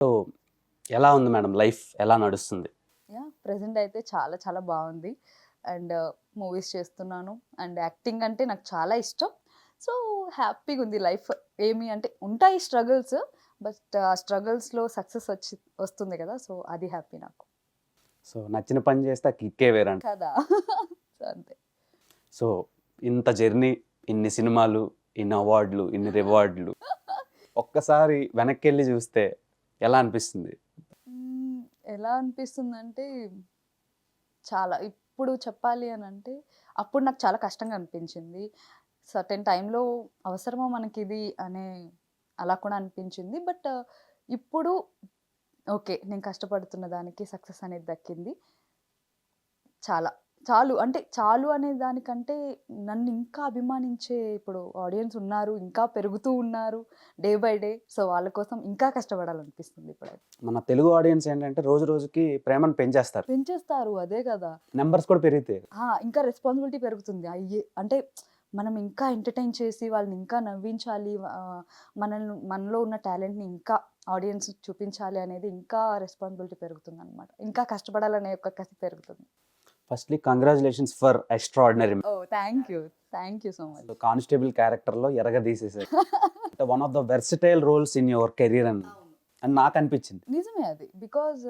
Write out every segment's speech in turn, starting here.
So ఎలా ఉంది madam life ఎలా నడుస్తుంది? ప్రెజెంట్ అయితే చాలా చాలా బాగుంది. అండ్ మూవీస్ చేస్తున్నాను. అండ్ యాక్టింగ్ అంటే నాకు చాలా ఇష్టం. సో, హ్యాపీగా ఉంది లైఫ్. ఏమి అంటే ఉంటాయి స్ట్రగుల్స్. బట్ ఆ స్ట్రగుల్స్‌లో సక్సెస్ వస్తుంది కదా! సో, అది హ్యాపీ నాకు. సో నచ్చిన పని చేస్తే ఆ కిక్కే వేరంట. కదా! సో, అంతే. సో ఇంత జర్నీ, ఇన్ని సినిమాలు, ఇన్ని అవార్డులు, ఇన్ని రివార్డులు ఒక్కసారి వెనక్కెళ్ళి చూస్తే ఎలా అనిపిస్తుంది? హ్మ్. ఎలా అనిపిస్తుందంటే చాలా ఇప్పుడు చెప్పాలి అనంటే అప్పుడు నాకు చాలా కష్టంగా అనిపించింది. సర్టెన్ టైమ్‌లో అవసరమా మనకిది అనే అలా కూడా అనిపించింది. బట్ ఇప్పుడు ఓకే. నేను కష్టపడుతున్న దానికి సక్సెస్ అనేది దక్కింది. చాలా. చాలు అంటే చాలు అనే దానికంటే నన్ను ఇంకా అభిమానించే ఇప్పుడు ఆడియన్స్ ఉన్నారు. ఇంకా పెరుగుతూ ఉన్నారు డే బై డే. సో, వాళ్ళ కోసం ఇంకా కష్టపడాలనిపిస్తుంది ఇప్పుడైతే. మన తెలుగు ఆడియన్స్ ఏంటంటే రోజు రోజుకి ప్రేమను పెంచేస్తారు. పెంచేస్తారు అదే కదా! నెంబర్స్ కూడా పెరిగితాయి. ఇంకా రెస్పాన్సిబిలిటీ పెరుగుతుంది. అంటే మనం ఇంకా ఎంటర్‌టైన్ చేసి వాళ్ళని ఇంకా నవ్వించాలి. మనలో ఉన్న టాలెంట్‌ని ఇంకా ఆడియన్స్‌కి చూపించాలి అనేది ఇంకా రెస్పాన్సిబిలిటీ పెరుగుతుందనమాట. ఇంకా కష్టపడాలనే ఒక కసి పెరుగుతుంది. Firstly congratulations for extraordinary. Oh! Thank you. Thank you so much. Constable క్యారెక్టర్‌లో ఎరగదీసేసారు. అంటే one of the versatile roles in your career అని నాకు అనిపించింది. నిజమే అది. బికాజ్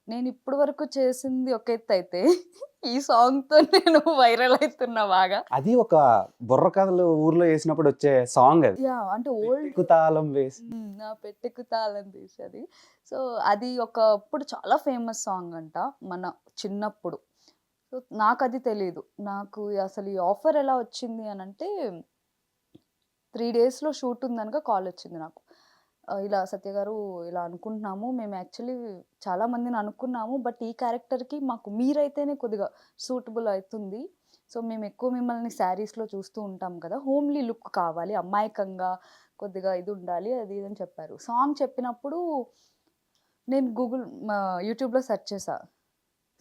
నేను ఇప్పటి వరకు చేసింది ఒక ఎత్తయితే ఈ సాంగ్‌తో నేను వైరల్ అయితున్నా బాగా. అది ఒక బుర్ర కథలు ఊర్లో వేసినప్పుడు వచ్చే సాంగ్ అది. అంటే ఓల్డ్ ఎక్కుతాళం వేసి నా పెట్టెకు తాళం తీసేది. సో, అది ఒకప్పుడు చాలా ఫేమస్ సాంగ్ అంట. మన చిన్నప్పుడు. సో, నాకది తెలీదు. నాకు అసలు ఈ ఆఫర్ ఎలా వచ్చింది అనంటే 3 డేస్‌లో షూట్ ఉందనగా కాల్ వచ్చింది నాకు. ఇలా సత్య గారు ఇలా అనుకుంటున్నాము. మేము యాక్చువల్లీ చాలా మందిని అనుకున్నాము. బట్ ఈ క్యారెక్టర్‌కి మాకు మీరైతేనే కొద్దిగా సూటబుల్ అయితుంది. సో, మేము ఎక్కువ మిమ్మల్ని శారీస్‌లో చూస్తూ ఉంటాం కదా! హోమ్లీ లుక్ కావాలి. అమాయకంగా కొద్దిగా ఇది ఉండాలి. అది ఇది అని చెప్పారు. సాంగ్ చెప్పినప్పుడు నేను యూట్యూబ్‌లో సెర్చ్ చేశా.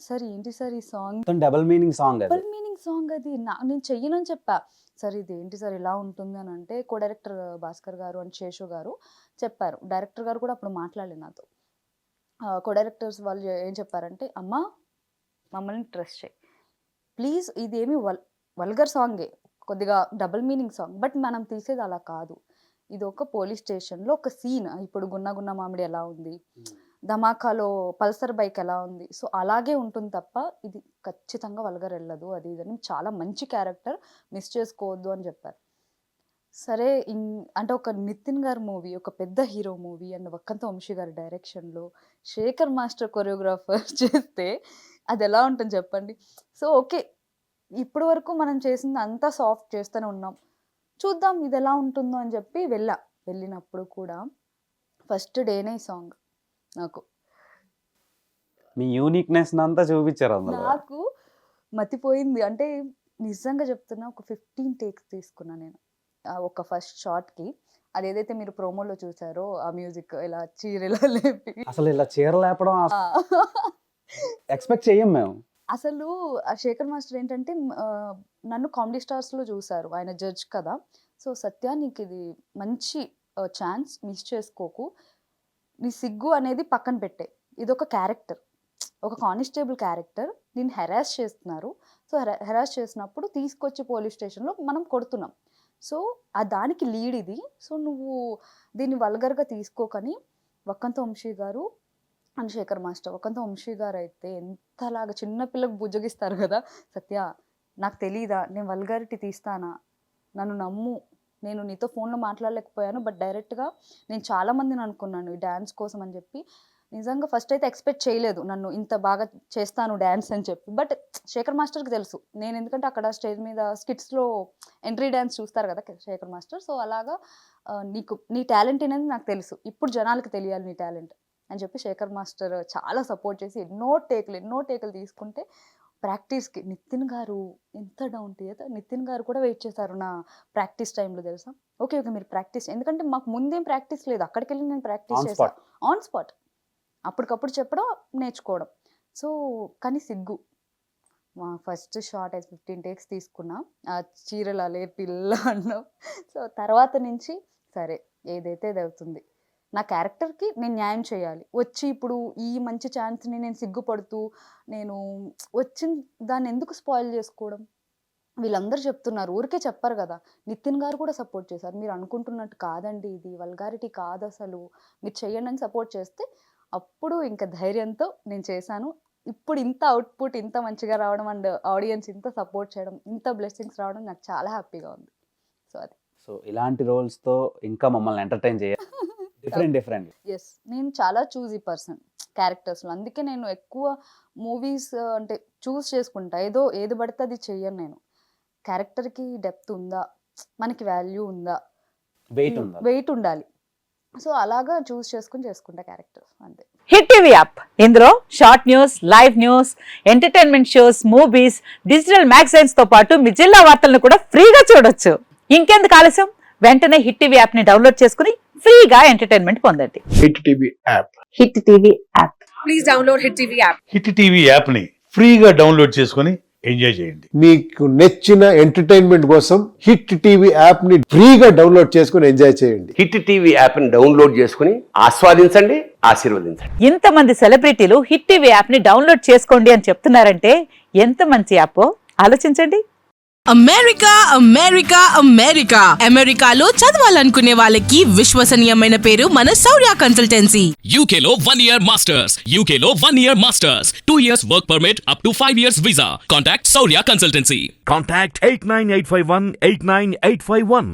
సార్ ఏంటి సార్ ఈ సాంగ్? మొత్తం డబుల్ మీనింగ్ సాంగ్ అది. డబుల్ మీనింగ్ సాంగ్ అది. నేను చెయ్యనని చెప్పా. సార్ ఇదేంటి సార్ ఇలా ఉంటుంది అనంటే, కో డైరెక్టర్ భాస్కర్ గారు అండ్ శేషు గారు చెప్పారు. డైరెక్టర్ గారు కూడా అప్పుడు మాట్లాడలే నాతో. కో డైరెక్టర్స్ వాళ్ళు ఏం చెప్పారంటే, "అమ్మా మమ్మల్ని ట్రస్ట్ చెయి. ప్లీజ్ ఇదేమి వల్గర్ సాంగే. కొద్దిగా డబుల్ మీనింగ్ సాంగ్. బట్ మనం తీసేది అలా కాదు. ఇదొక పోలీస్ స్టేషన్‌లో ఒక సీన్. ఇప్పుడు 'గున్న గున్న మామిడి' ఎలా ఉంది? 'ధమాకాలో' పల్సర్ బైక్ ఎలా ఉంది? సో, అలాగే ఉంటుంది తప్ప ఇది ఖచ్చితంగా వల్గర్ ఎళ్ళదు. అది ఇది అని చాలా మంచి క్యారెక్టర్. మిస్ చేసుకోవద్దు అని చెప్పారు. సరే అంటే ఒక 'నితిన్' గారి మూవీ, ఒక పెద్ద hero movie and 'Vakkantha Vamsi' గారి డైరెక్షన్‌లో 'శేఖర్ మాస్టర్' కొరియోగ్రాఫర్ చేస్తే అదెలా ఉంటుంది చెప్పండి? So, okay. ఇప్పటి వరకు మనం చేసింది అంతా సాఫ్ట్ చేస్తూనే ఉన్నాం. చూద్దాం ఇదెలా ఉంటుందో అని చెప్పి వెళ్ళా. వెళ్ళినప్పుడు కూడా ఫస్ట్ డేనే ఈ సాంగ్ నాకు. మీ యూనిక్‌నెస్ అంతా చూపించారు అందులో. నాకు మతిపోయింది. అంటే నిజంగా చెప్తున్నా ఒక 15 టేక్స్ తీసుకున్నా నేను. ఒక ఫస్ట్ షాట్‌కి. అదేదైతే మీరు ప్రోమోలో చూసారో ఆ మ్యూజిక్ ఇలా చీరలా లేపి అసలు ఇలా చీర లేపడం ఆ! ఎక్స్‌పెక్ట్ చెయ్యం మేము. అసలు ఆ శేఖర్ మాస్టర్ ఏంటంటే నన్ను కామెడీ స్టార్స్‌లో చూసారు. ఆయన జడ్జ్ కదా! సో, "సత్య నీకిది మంచి ఛాన్స్ మిస్ చేసుకోకు. నీ సిగ్గు అనేది పక్కన పెట్టేయి. ఇదొక క్యారెక్టర్. ఒక కానిస్టేబుల్ క్యారెక్టర్. నిన్ను హెరాస్ చేస్తున్నారు. సో, హెరాస్ చేసినప్పుడు తీసుకొచ్చి పోలీస్ స్టేషన్‌లో మనం కొడుతున్నాం. సో, దానికి లీడ్ ఇది. సో, నువ్వు దీన్ని వల్గర్‌గా తీసుకోకని" వక్కంత వంశీ గారు అండ్ శేఖర్ మాస్టర్. వక్కంత వంశీ గారైతే ఎంతలాగా చిన్న పిల్లకి బుజ్జగిస్తారు గదా! "సత్య నాకు తెలీదా? నేను వల్గారిటీ తీస్తానా? నన్ను నమ్ము. నేను నీతో ఫోన్‌లో మాట్లాడలేకపోయాను. బట్ డైరెక్ట్‌గా నేను చాలా మందిని అనుకున్నాను ఈ డాన్స్ కోసం" అని జెప్పి. నిజంగా ఫస్ట్ అయితే ఎక్స్‌పెక్ట్ చేయలేదు. నన్ను ఇంత బాగా చేస్తాను డాన్స్ అని చెప్పి. బట్ శేఖర్ మాస్టర్‌కి తెలుసు. నేను ఎందుకంటే అక్కడ స్టేజ్ మీద స్కిట్స్‌లో ఎంట్రీ డాన్స్ చూస్తారు గదా! శేఖర్ మాస్టర్. సో, అలాగా నీ టాలెంట్ అనేది నాకు తెలుసు. ఇప్పుడు జనాలకి తెలియాలి నీ టాలెంట్ అని చెప్పి శేఖర్ మాస్టర్ చాలా సపోర్ట్ చేసి ఎన్నో టేకులు తీసుకుంటే ప్రాక్టీస్‌కి నితిన్ గారు ఎంత డౌన్ టు ఎర్త్. నితిన్ గారు కూడా వెయిట్ చేశారు నా ప్రాక్టీస్ టైమ్‌లో తెలుసా? ఓకే. మీరు ప్రాక్టీస్ ఎందుకంటే మాకు ముందేం ప్రాక్టీస్ లేదు. అక్కడికెళ్ళి నేను ప్రాక్టీస్ ఆన్ చేశా. స్పాట్. On spot. అప్పటికప్పుడు చెప్పడం, నేర్చుకోవడం. సో, కానీ సిగ్గు. ఫస్ట్ షాట్ అయితే 15 టేక్స్ తీసుకున్నా. ఆ చీరలు అలే పిల్ల అన్నావు. సో, తర్వాత నుంచి సరే ఏదైతే అదవుతుంది. నా క్యారెక్టర్కి నేను న్యాయం చేయాలి. వచ్చి ఇప్పుడు ఈ మంచి ఛాన్స్ని నేను సిగ్గుపడుతూ నేను వచ్చిన దాన్ని ఎందుకు స్పాయిల్ చేసుకోవడం? వీళ్ళందరూ చెప్తున్నారు, ఊరికే చెప్పరు కదా. నితిన్ గారు కూడా సపోర్ట్ చేశారు, మీరు అనుకుంటున్నట్టు కాదండి, ఇది వల్గారిటీ కాదు అసలు, మీరు చెయ్యండి అని సపోర్ట్ చేస్తే అప్పుడు ఇంకా ధైర్యంతో నేను చేశాను. ఇప్పుడు ఇంత అవుట్పుట్ ఇంత మంచిగా రావడం అండ్ ఆడియన్స్ ఇంత సపోర్ట్ చేయడం, ఇంత బ్లెస్సింగ్స్ రావడం నాకు చాలా హ్యాపీగా ఉంది. సో అది సో ఇలాంటి రోల్స్తో ఇంకా మమ్మల్ని ఎంటర్టైన్ చేయాలి. డిఫరెంట్ ఎస్, నేను చాలా చూజీ పర్సన్ క్యారెక్టర్స్లో. అందుకే నేను ఎక్కువ మూవీస్ అంటే చూస్ చేసుకుంటా, ఏది పడితే అది చెయ్యను నేను. క్యారెక్టర్కి డెప్త్ ఉందా, మనకి వాల్యూ ఉందా, వెయిట్ ఉండాలి. సో అలాగా చూస్ చేసుకుంటా క్యారెక్టర్స్ అంతే. హిట్ టీవీ యాప్, ఇందులో short news, live news, entertainment shows, movies, digital magazines తో పాటు మీ జిల్లా వార్తలను కూడా ఫ్రీగా చూడొచ్చు. ఇంకెందుకు ఆలస్యం, వెంటనే హిట్ టీవీ యాప్ ని డౌన్లోడ్ చేసుకుని ఫ్రీగా ఎంటర్టైన్మెంట్ పొందండి. Hit TV app. Hit TV app. Please download hit TV app. Hit TV యాప్ని ఫ్రీగా డౌన్లోడ్ చేసుకొని ఎంజాయ్ చేయండి. మీకు నచ్చిన ఎంటర్టైన్మెంట్ కోసం హిట్ టీవీ యాప్ ని ఫ్రీగా డౌన్లోడ్ చేసుకుని ఎంజాయ్ చేయండి. హిట్ టీవీ యాప్ని డౌన్లోడ్ చేసుకుని ఆస్వాదించండి, ఆశీర్వదించండి. ఇంతమంది సెలబ్రిటీలు హిట్ టీవీ యాప్ ని డౌన్లోడ్ చేసుకోండి అని చెప్తున్నారంటే ఎంత మంచి యాప్ ఆలోచించండి. అమెరికాలో చదవాలనుకునే వాళ్ళకి విశ్వసనీయమైన పేరు మన శౌర్య కన్సల్టెన్సీ. UK లో 1 year masters, UK లో 1 year masters, 2 years work permit up to 5 years visa. Contact Saurya Consultancy. Contact 89851 89851.